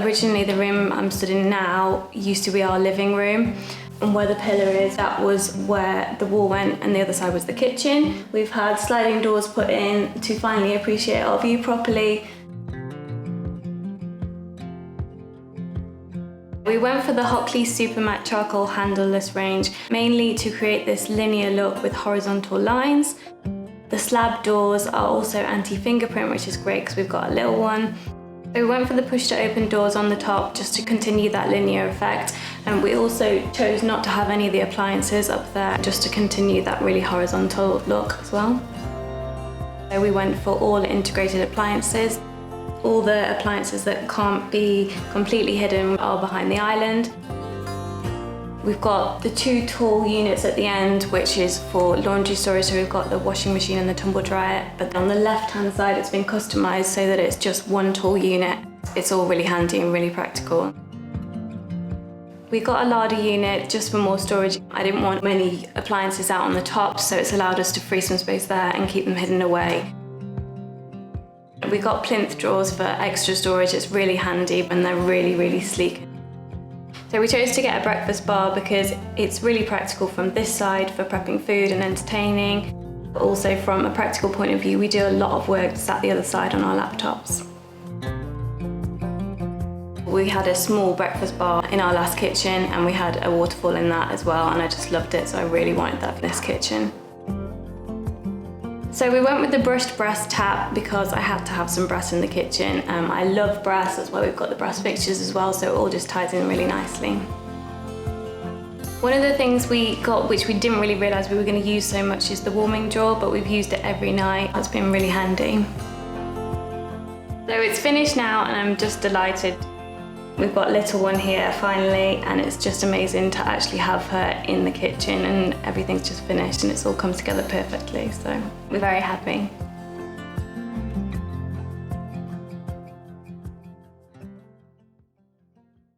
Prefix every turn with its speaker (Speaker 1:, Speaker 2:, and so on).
Speaker 1: Originally, the room I'm stood in now used to be our living room. And where the pillar is, that was where the wall went, and the other side was the kitchen. We've had sliding doors put in to finally appreciate our view properly. We went for the Hockley Super Matte Charcoal Handleless range, mainly to create this linear look with horizontal lines. The slab doors are also anti-fingerprint, which is great because we've got a little one. So we went for the push-to-open doors on the top just to continue that linear effect, and we also chose not to have any of the appliances up there just to continue that really horizontal look as well. So we went for all integrated appliances. All the appliances that can't be completely hidden are behind the island. We've got the 2 tall units at the end, which is for laundry storage, so we've got the washing machine and the tumble dryer, but on the left-hand side it's been customised so that it's just 1 tall unit. It's all really handy and really practical. We got a larder unit just for more storage. I didn't want many appliances out on the top, so it's allowed us to free some space there and keep them hidden away. We got plinth drawers for extra storage. It's really handy and they're really, really sleek. So we chose to get a breakfast bar because it's really practical from this side for prepping food and entertaining. But also from a practical point of view, we do a lot of work sat the other side on our laptops. We had a small breakfast bar in our last kitchen and we had a waterfall in that as well, and I just loved it, so I really wanted that for this kitchen. So we went with the brushed brass tap because I had to have some brass in the kitchen. I love brass, that's why we've got the brass fixtures as well, so it all just ties in really nicely. One of the things we got, which we didn't really realise we were going to use so much, is the warming drawer, but we've used it every night. It's been really handy. So it's finished now and I'm just delighted. We've got little one here finally, and it's just amazing to actually have her in the kitchen, and everything's just finished and it's all come together perfectly, so we're very happy.